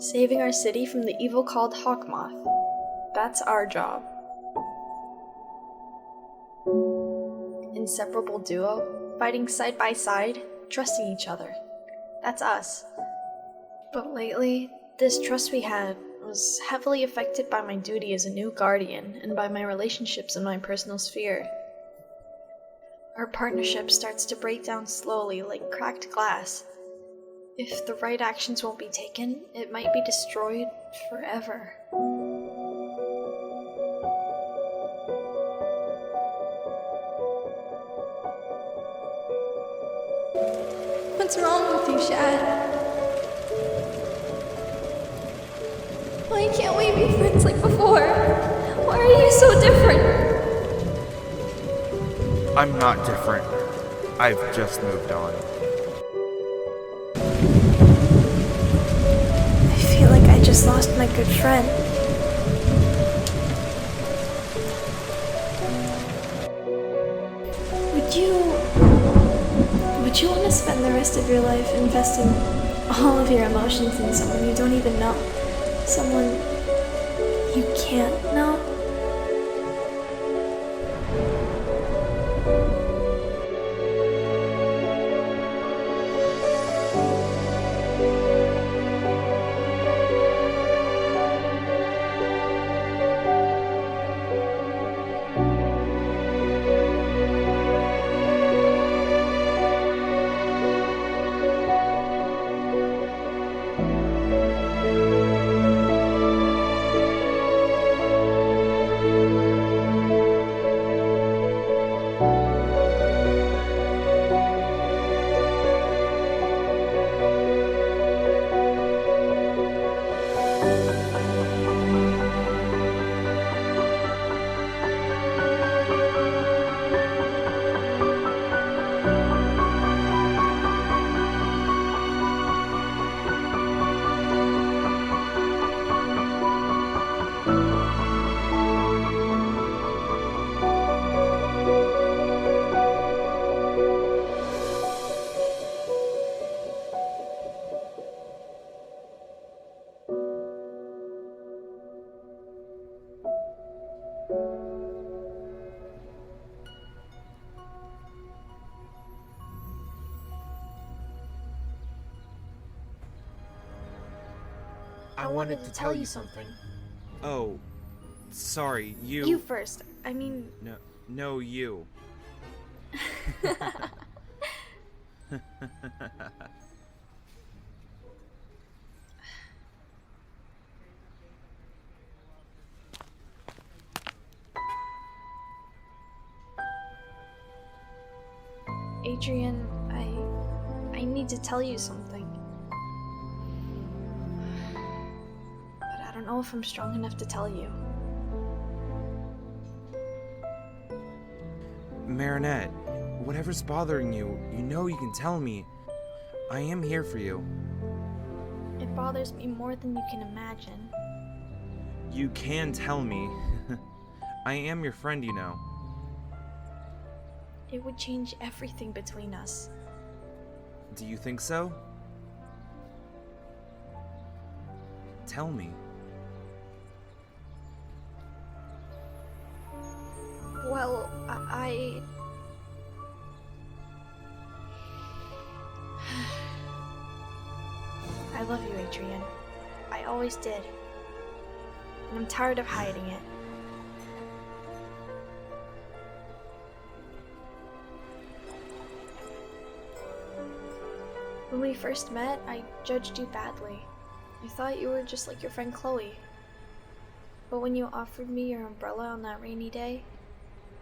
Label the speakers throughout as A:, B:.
A: Saving our city from the evil called Hawkmoth. That's our job. Inseparable duo, fighting side by side, trusting each other. That's us. But lately, this trust we had was heavily affected by my duty as a new guardian and by my relationships in my personal sphere. Our partnership starts to break down slowly like cracked glass. If the right actions won't be taken, it might be destroyed forever.
B: What's wrong with you, Shad? Why can't we be friends like before? Why are you so different?
C: I'm not different. I've just moved on.
B: I feel like I just lost my good friend. Would you want to spend the rest of your life investing all of your emotions in someone you don't even know? Someone you can't know?
A: I wanted to tell you something.
C: Oh, sorry, you...
A: You first. I mean...
C: No, you.
A: Adrien, I need to tell you something. But I don't know if I'm strong enough to tell you.
C: Marinette, whatever's bothering you, you know you can tell me. I am here for you.
A: It bothers me more than you can imagine.
C: You can tell me. I am your friend, you know.
A: It would change everything between us.
C: Do you think so? Tell me.
A: Well, I love you, Adrien. I always did. And I'm tired of hiding it. When we first met, I judged you badly. I thought you were just like your friend Chloe. But when you offered me your umbrella on that rainy day,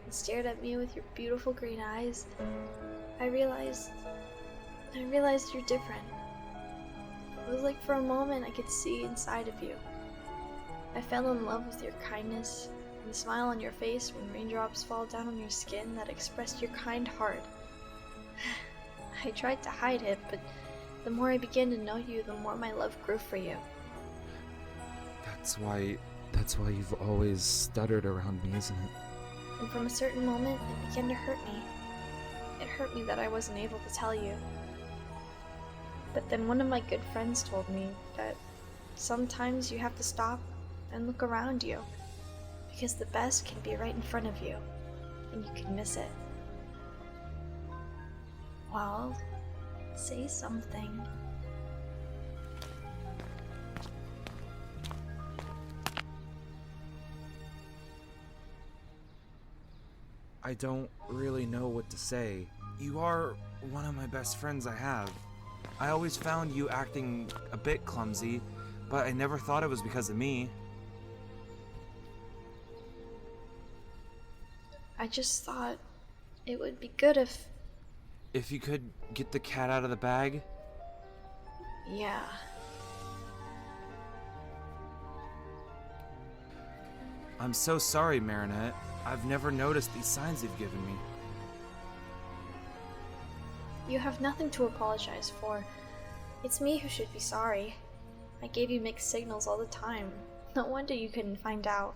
A: and stared at me with your beautiful green eyes, I realized you're different. It was like for a moment I could see inside of you. I fell in love with your kindness and the smile on your face when raindrops fall down on your skin that expressed your kind heart. I tried to hide it, but the more I began to know you, the more my love grew for you.
C: That's why you've always stuttered around me, isn't it?
A: And from a certain moment, it began to hurt me. It hurt me that I wasn't able to tell you. But then one of my good friends told me that sometimes you have to stop and look around you, because the best can be right in front of you, and you can miss it. Well, say something.
C: I don't really know what to say. You are one of my best friends I have. I always found you acting a bit clumsy, but I never thought it was because of me.
A: I just thought it would be good if...
C: If you could get the cat out of the bag?
A: Yeah.
C: I'm so sorry, Marinette. I've never noticed these signs you've given me.
A: You have nothing to apologize for. It's me who should be sorry. I gave you mixed signals all the time. No wonder you couldn't find out.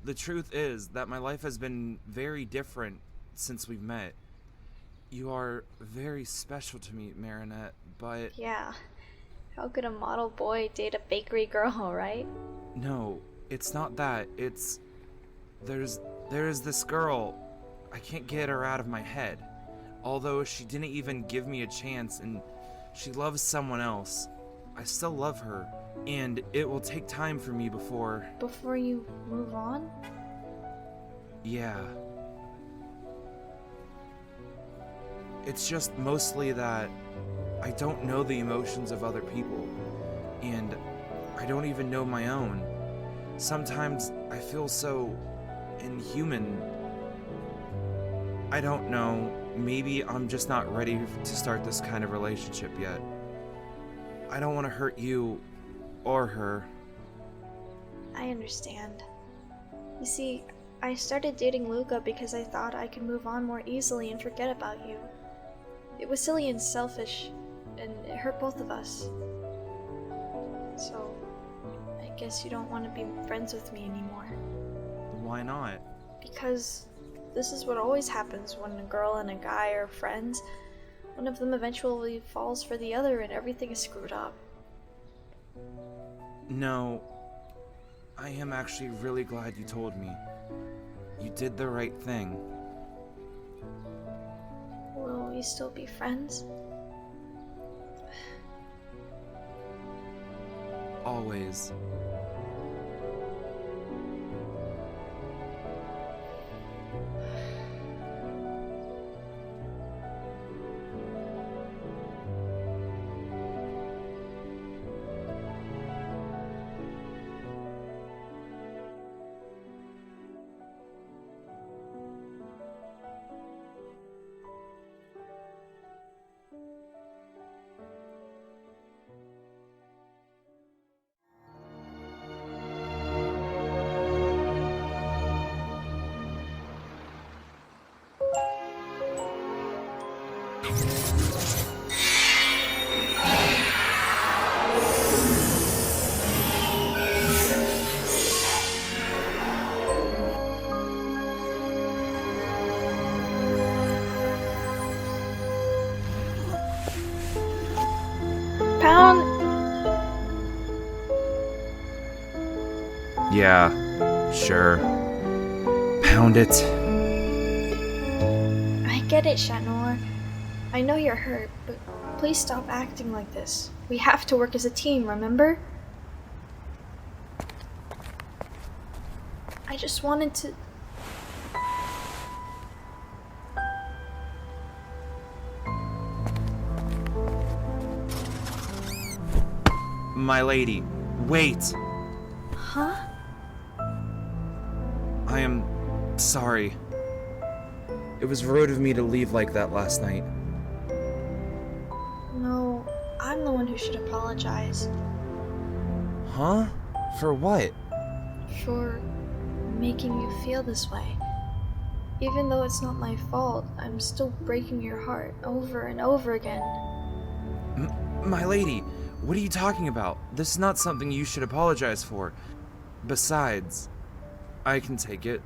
C: The truth is that my life has been very different since we've met. You are very special to me, Marinette, but...
A: Yeah. How could a model boy date a bakery girl, right?
C: No, it's not that. It's... There's this girl. I can't get her out of my head. Although she didn't even give me a chance and she loves someone else, I still love her. And it will take time for me before...
A: Before you move on?
C: Yeah. It's just mostly that I don't know the emotions of other people. And I don't even know my own. Sometimes I feel so... inhuman. I don't know. Maybe I'm just not ready to start this kind of relationship yet. I don't want to hurt you or her.
A: I understand. You see, I started dating Luca because I thought I could move on more easily and forget about you. It was silly and selfish, and it hurt both of us. So, I guess you don't want to be friends with me anymore.
C: Why not?
A: Because this is what always happens when a girl and a guy are friends. One of them eventually falls for the other and everything is screwed up.
C: No, I am actually really glad you told me. You did the right thing.
A: Will we still be friends?
C: Always. Yeah, sure. Pound it.
A: I get it, Chat Noir. I know you're hurt, but please stop acting like this. We have to work as a team, remember? I just wanted to...
C: My lady, wait!
A: Huh?
C: I am sorry. It was rude of me to leave like that last night.
A: No, I'm the one who should apologize.
C: Huh? For what?
A: For making you feel this way. Even though it's not my fault, I'm still breaking your heart over and over again.
C: My lady, what are you talking about? This is not something you should apologize for. Besides, I can take it.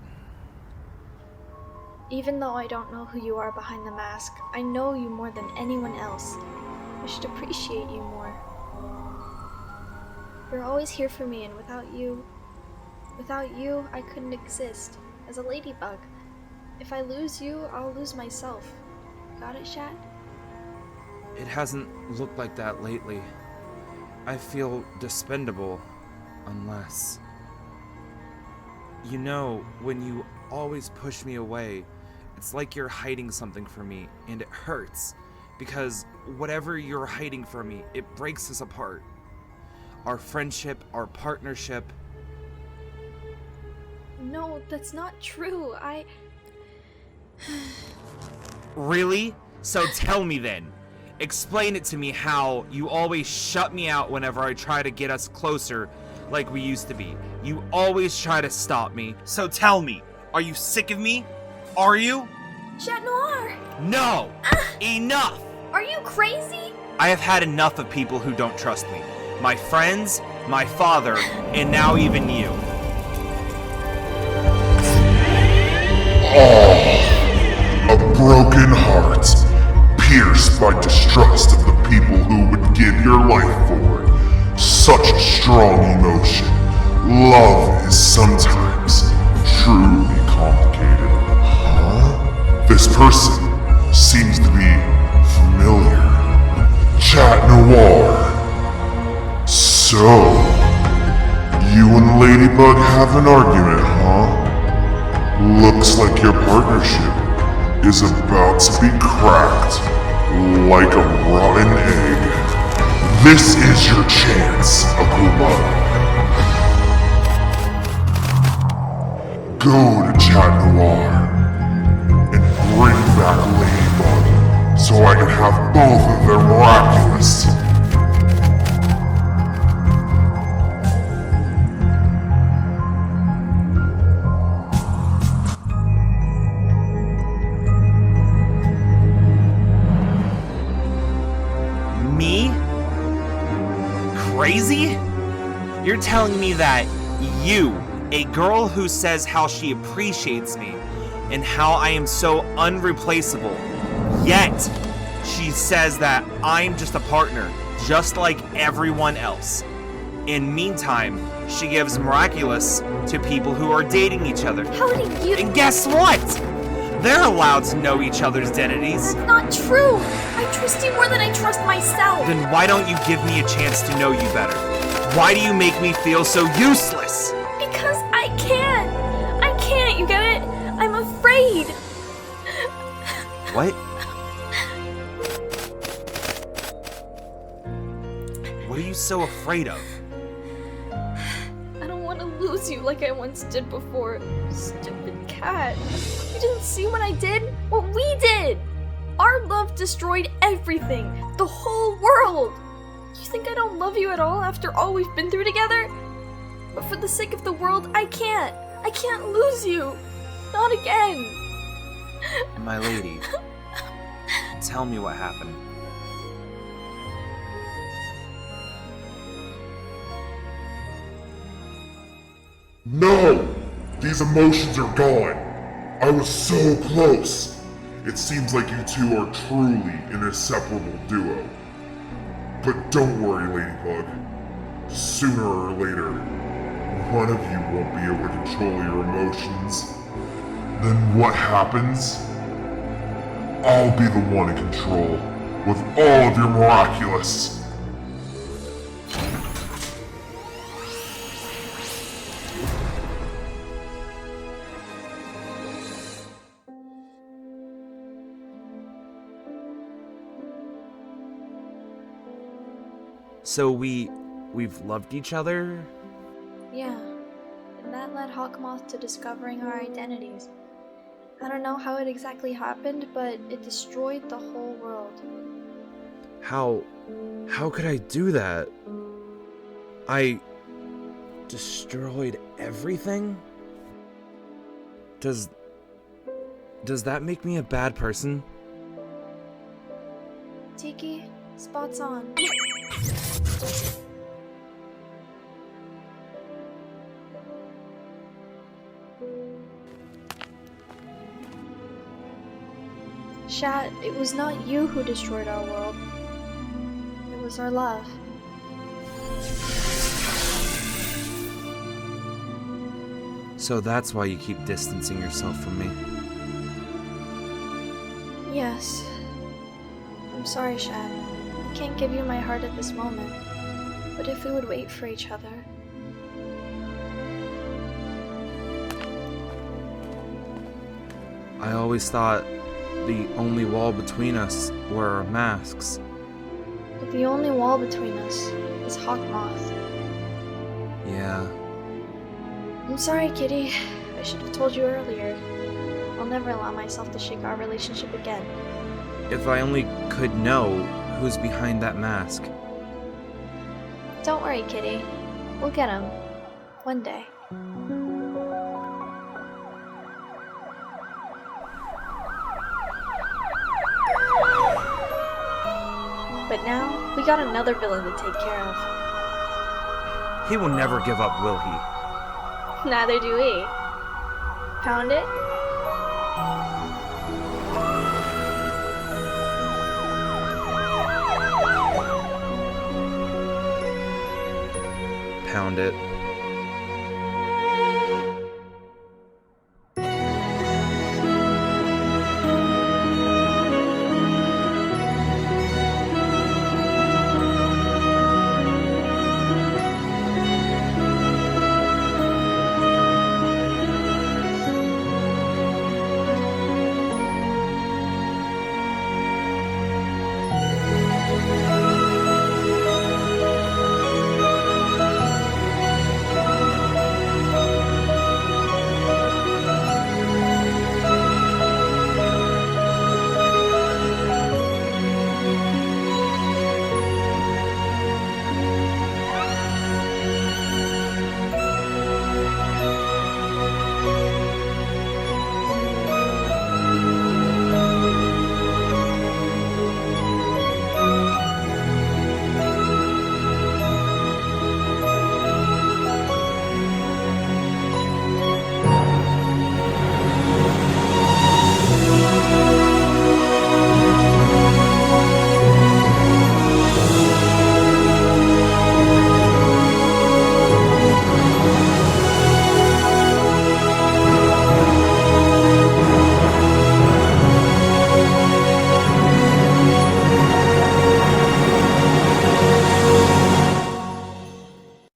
A: Even though I don't know who you are behind the mask, I know you more than anyone else. I should appreciate you more. You're always here for me, and without you, I couldn't exist as a ladybug. If I lose you, I'll lose myself. Got it, Shat?
C: It hasn't looked like that lately. I feel dispendable, unless... You know, when you always push me away, it's like you're hiding something from me, and it hurts. Because whatever you're hiding from me, it breaks us apart. Our friendship, our partnership.
A: No, that's not true.
C: Really? So tell me then. Explain it to me how you always shut me out whenever I try to get us closer like we used to be. You always try to stop me. So tell me, are you sick of me? Are you?
A: Chat Noir!
C: No! Enough!
A: Are you crazy?
C: I have had enough of people who don't trust me. My friends, my father, and now even you.
D: A broken heart, pierced by distrust of the people who would give your life for it. Such a strong emotion. Love is sometimes truly complicated. Huh? This person seems to be familiar. Chat Noir. So, you and Ladybug have an argument, huh? Looks like your partnership is about to be cracked like a rotten egg. This is your chance, Akuma. Go to Chat Noir and bring back Ladybug so I can have both of their miraculous.
C: Me? Crazy? You're telling me that you, a girl who says how she appreciates me and how I am so unreplaceable, yet she says that I'm just a partner, just like everyone else. In meantime, she gives Miraculous to people who are dating each other.
A: How did you—
C: And guess what? They're allowed to know each other's identities.
A: That's not true! I trust you more than I trust myself!
C: Then why don't you give me a chance to know you better? Why do you make me feel so useless?
A: Because I can't! I can't, you get it? I'm afraid!
C: What? What are you so afraid of?
A: I don't want to lose you like I once did before. Stupid cat. You didn't see what I did? What we did! Our love destroyed everything! The whole world! You think I don't love you at all after all we've been through together? But for the sake of the world, I can't! I can't lose you! Not again!
C: My lady, tell me what happened.
D: No! These emotions are gone! I was so close! It seems like you two are truly an inseparable duo. But don't worry, Ladybug. Sooner or later, one of you won't be able to control your emotions. Then what happens? I'll be the one in control, with all of your miraculous.
C: So we've loved each other?
A: Yeah, and that led Hawkmoth to discovering our identities. I don't know how it exactly happened, but it destroyed the whole world.
C: How could I do that? I destroyed everything? Does that make me a bad person?
A: Tiki, spots on. Shat, it was not you who destroyed our world. It was our love.
C: So that's why you keep distancing yourself from me.
A: Yes. I'm sorry, Shad. I can't give you my heart at this moment. But if we would wait for each other...
C: I always thought the only wall between us were our masks.
A: But the only wall between us is Hawk Moth.
C: Yeah.
A: I'm sorry, Kitty. I should have told you earlier. I'll never allow myself to shake our relationship again.
C: If I only could know who's behind that mask.
A: Don't worry, Kitty. We'll get him. One day. But now, we got another villain to take care of.
C: He will never give up, will he?
A: Neither do we. Found it?
C: Pound it.